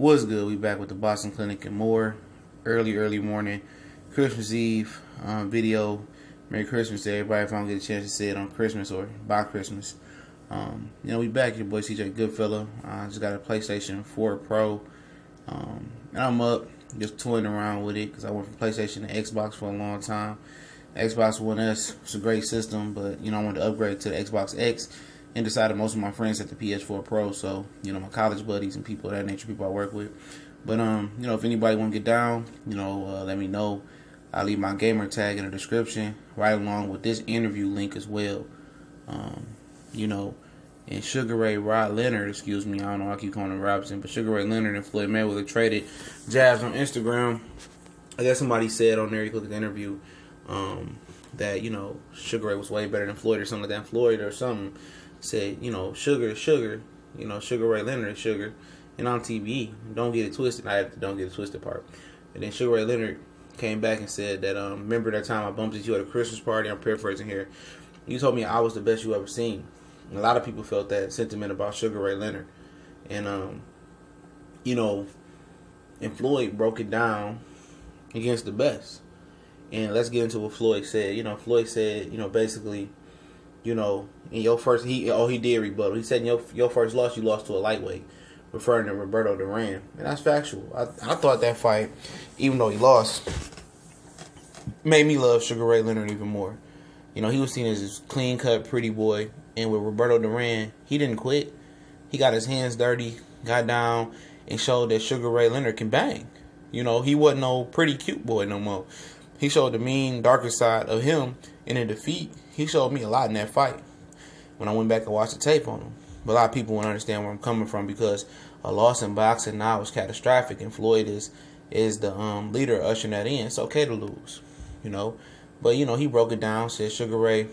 What's good? We back with the Boston Clinic and more. Early morning, Christmas Eve video. Merry Christmas to everybody if I don't get a chance to say it on Christmas or by Christmas. We back. Your boy CJ Goodfellow. I just got a PlayStation 4 Pro. And I'm up just toying around with it because I went from PlayStation to Xbox for a long time. Xbox One S was a great system, but I wanted to upgrade to the Xbox X. And decided most of my friends had the Ps4 Pro, so my college buddies and people of that nature, people I work with. But if anybody want to get down, let me know. I'll leave my gamer tag in the description, right along with this interview link as well. And Sugar Ray Leonard, excuse me, I don't know why I keep calling him Robinson, but Sugar Ray Leonard and Floyd Mayweather traded jabs on Instagram. I guess somebody said on there, you look at the interview, that Sugar Ray was way better than Floyd or something like that. Floyd or something said, Sugar Ray Leonard is Sugar, and on TV, don't get it twisted. I have the don't get it twisted part. And then Sugar Ray Leonard came back and said that, remember that time I bumped into you at a Christmas party? I'm paraphrasing here. You told me I was the best you ever seen. And a lot of people felt that sentiment about Sugar Ray Leonard. And, and Floyd broke it down against the best. And let's get into what Floyd said. Floyd said, basically, in your first, he did rebuttal. He said in your first loss, you lost to a lightweight, referring to Roberto Duran. And that's factual. I thought that fight, even though he lost, made me love Sugar Ray Leonard even more. He was seen as this clean-cut, pretty boy. And with Roberto Duran, he didn't quit. He got his hands dirty, got down, and showed that Sugar Ray Leonard can bang. He wasn't no pretty cute boy no more. He showed the mean, darker side of him. And in defeat, he showed me a lot in that fight when I went back and watched the tape on him. But a lot of people won't understand where I'm coming from because a loss in boxing now is catastrophic, and Floyd is the leader ushering that in. It's okay to lose, But, he broke it down, said Sugar Ray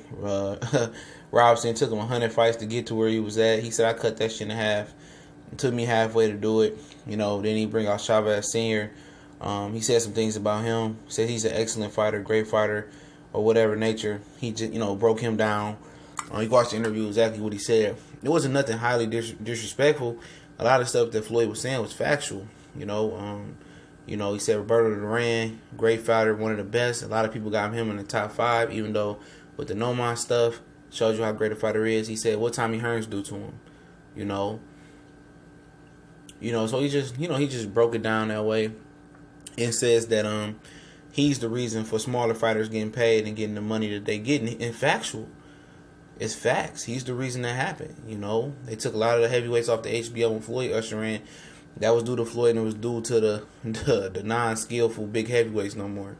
Robinson took him 100 fights to get to where he was at. He said, I cut that shit in half. It took me halfway to do it. Then he bring out Chavez Sr. He said some things about him. He said he's an excellent fighter, great fighter, or whatever nature. He just, broke him down. You watched the interview, exactly what he said. It wasn't nothing highly disrespectful. A lot of stuff that Floyd was saying was factual. He said Roberto Duran, great fighter, one of the best. A lot of people got him in the top 5, even though with the no-mind stuff, showed you how great a fighter is. He said, what Tommy Hearns do to him? So he just broke it down that way and says that he's the reason for smaller fighters getting paid and getting the money that they get. And factual. It's facts. He's the reason that happened. They took a lot of the heavyweights off the HBO when Floyd ushered in. That was due to Floyd, and it was due to the non-skillful big heavyweights no more.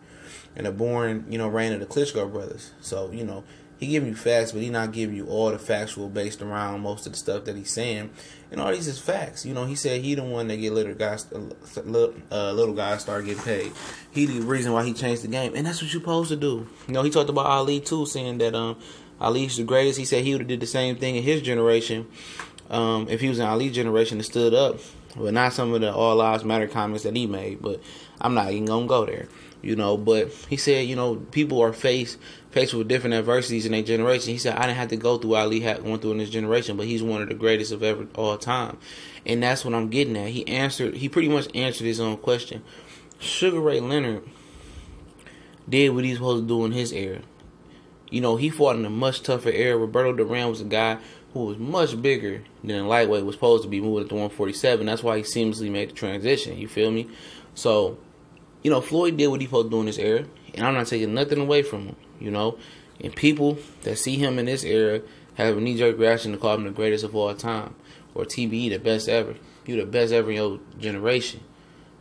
And the boring, reign of the Klitschko brothers. So, he giving you facts, but he not giving you all the factual based around most of the stuff that he's saying. And all these is facts. He said he the one that get little guys start getting paid. He the reason why he changed the game. And that's what you're supposed to do. He talked about Ali too, saying that Ali's the greatest. He said he would have did the same thing in his generation. If he was in Ali's generation and stood up. But not some of the All Lives Matter comments that he made. But I'm not even going to go there. But he said, people are faced with different adversities in their generation. He said, I didn't have to go through what Ali had went through in his generation, but he's one of the greatest of all time. And that's what I'm getting at. He pretty much answered his own question. Sugar Ray Leonard did what he's supposed to do in his era. He fought in a much tougher era. Roberto Duran was a guy who was much bigger than lightweight was supposed to be, moving to 147. That's why he seamlessly made the transition. You feel me? So, Floyd did what he supposed to do in this era, and I'm not taking nothing away from him, And people that see him in this era have a knee-jerk reaction to call him the greatest of all time, or TBE, the best ever. You the best ever in your generation,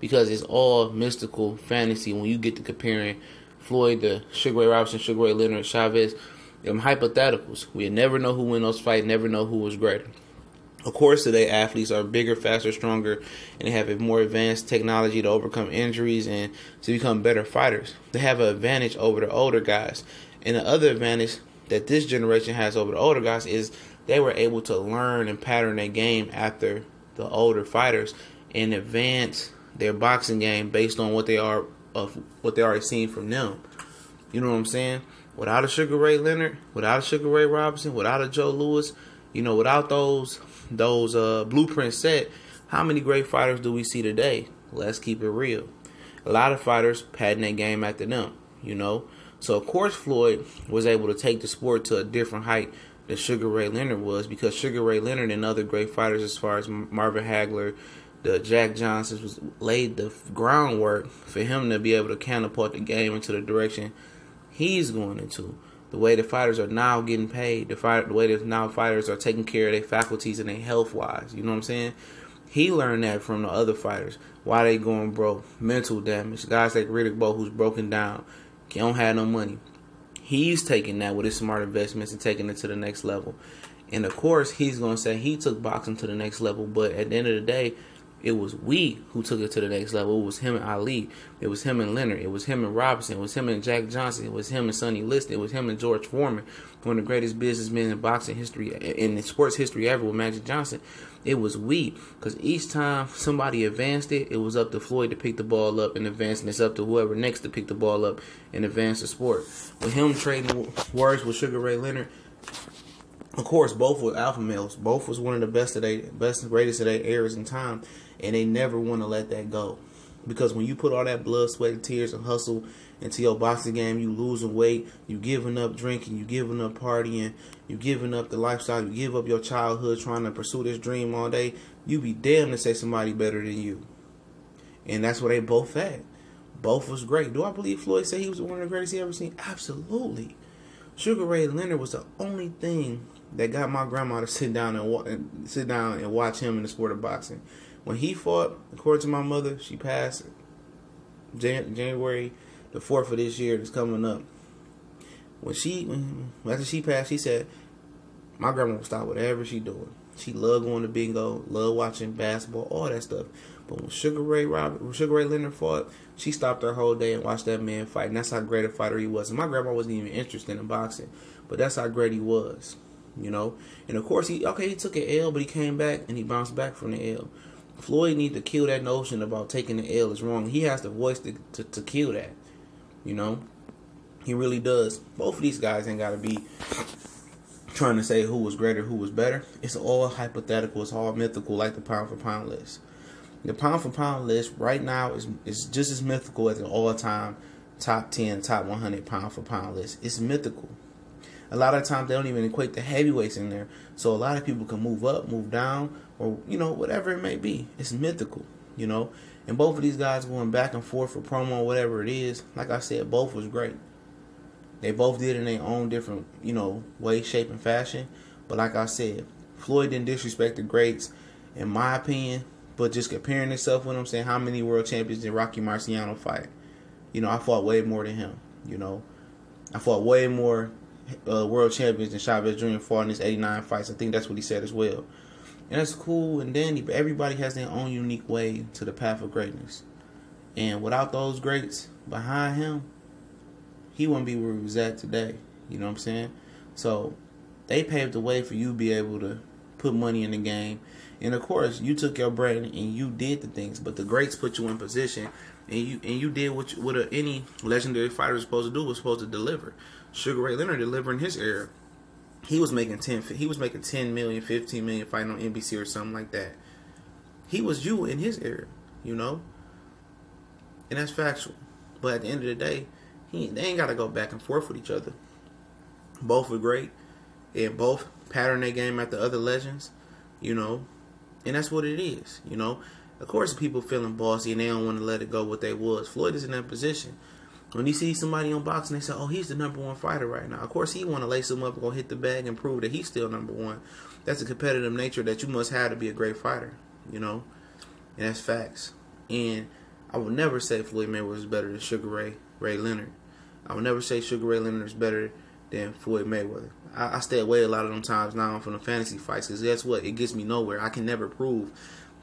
because it's all mystical fantasy when you get to comparing Floyd to Sugar Ray Robinson, Sugar Ray Leonard, Chavez. Them hypotheticals. We never know who win those fights, never know who was greater. Of course, today athletes are bigger, faster, stronger, and they have a more advanced technology to overcome injuries and to become better fighters. They have an advantage over the older guys. And the other advantage that this generation has over the older guys is they were able to learn and pattern their game after the older fighters and advance their boxing game based on what they already seen from them. You know what I'm saying? Without a Sugar Ray Leonard, without a Sugar Ray Robinson, without a Joe Louis, without those blueprints set, How many great fighters do we see today? Let's keep it real. A lot of fighters pattern their game after them, you know. So, of course, Floyd was able to take the sport to a different height than Sugar Ray Leonard was, because Sugar Ray Leonard and other great fighters, as far as Marvin Hagler, the Jack Johnsons, was laid the groundwork for him to be able to catapult the game into the direction he's going into. The way the fighters are now getting paid, the way that now fighters are taking care of their faculties and their health-wise. You know what I'm saying? He learned that from the other fighters. Why they going broke? Mental damage. Guys like Riddick Bowe, who's broken down, don't have no money. He's taking that with his smart investments and taking it to the next level. And of course, he's going to say he took boxing to the next level. But at the end of the day, it was we who took it to the next level. It was him and Ali. It was him and Leonard. It was him and Robinson. It was him and Jack Johnson. It was him and Sonny Liston. It was him and George Foreman, one of the greatest businessmen in boxing history, in sports history ever, with Magic Johnson. It was we, because each time somebody advanced it, it was up to Floyd to pick the ball up and advance, and it's up to whoever next to pick the ball up and advance the sport. With him trading words with Sugar Ray Leonard, of course, both were alpha males. Both was one of the best, greatest of their eras in time, and they never want to let that go. Because when you put all that blood, sweat, and tears and hustle into your boxing game, you losing weight, you giving up drinking, you giving up partying, you giving up the lifestyle, you give up your childhood trying to pursue this dream all day, you be damned to say somebody better than you. And that's where they both at. Both was great. Do I believe Floyd said he was one of the greatest he ever seen? Absolutely. Sugar Ray Leonard was the only thing that got my grandma to sit down and watch him in the sport of boxing. When he fought, according to my mother, she passed January the 4th of this year that's coming up. After she passed, she said, my grandma would stop whatever she doing. She loved going to bingo, loved watching basketball, all that stuff. But when Sugar Ray Leonard fought, she stopped her whole day and watched that man fight. And that's how great a fighter he was. And my grandma wasn't even interested in boxing, but that's how great he was, you know. And of course, he took an L, but he came back and he bounced back from the L. Floyd needs to kill that notion about taking the L is wrong. He has the voice to kill that, you know. He really does. Both of these guys ain't got to be trying to say who was greater, who was better. It's all hypothetical. It's all mythical, like the pound for pound list. The pound for pound list right now is just as mythical as an all-time top 10, top 100 pound for pound list. It's mythical. A lot of times they don't even equate the heavyweights in there. So a lot of people can move up, move down, or, you know, whatever it may be. It's mythical, you know. And both of these guys going back and forth for promo, whatever it is, like I said, both was great. They both did it in their own different, you know, way, shape, and fashion. But like I said, Floyd didn't disrespect the greats, in my opinion. But just comparing himself with him, saying how many world champions did Rocky Marciano fight? You know, I fought way more than him, you know. I fought way more world champions than Chavez Jr. fought in his 89 fights. I think that's what he said as well. And that's cool and dandy, but everybody has their own unique way to the path of greatness. And without those greats behind him, he wouldn't be where he was at today. You know what I'm saying? So they paved the way for you to be able to put money in the game. And of course, you took your brain and you did the things, but the greats put you in position, and you did what any legendary fighter is supposed to do, was supposed to deliver. Sugar Ray Leonard delivered in his era. He was making 10 million, 15 million fighting on NBC or something like that. He was you in his era, you know? And that's factual. But at the end of the day, they ain't got to go back and forth with each other. Both were great, and both pattern their game after other legends, you know? And that's what it is, you know? Of course, people feeling bossy and they don't want to let it go what they was. Floyd is in that position. When you see somebody on boxing, they say, oh, he's the #1 fighter right now. Of course, he want to lace him up and go hit the bag and prove that he's still #1. That's a competitive nature that you must have to be a great fighter, you know? And that's facts. And I would never say Floyd Mayweather is better than Sugar Ray Leonard. I would never say Sugar Ray Leonard is better than Floyd Mayweather. I stay away a lot of them times now from the fantasy fights, because guess what? It gets me nowhere. I can never prove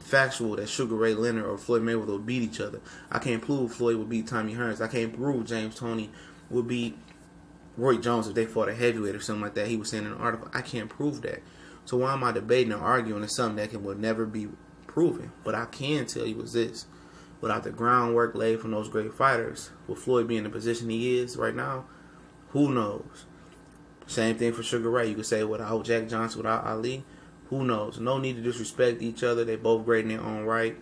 factual that Sugar Ray Leonard or Floyd Mayweather will beat each other. I can't prove Floyd would beat Tommy Hearns. I can't prove James Toney would beat Roy Jones if they fought a heavyweight or something like that. He was saying in an article. I can't prove that. So why am I debating or arguing on something that will never be proven? But I can tell you is this. Without the groundwork laid from those great fighters, with Floyd being in the position he is right now, who knows? Same thing for Sugar Ray. You could say without Jack Johnson, without Ali, Who knows? No need to disrespect each other. They both great in their own right.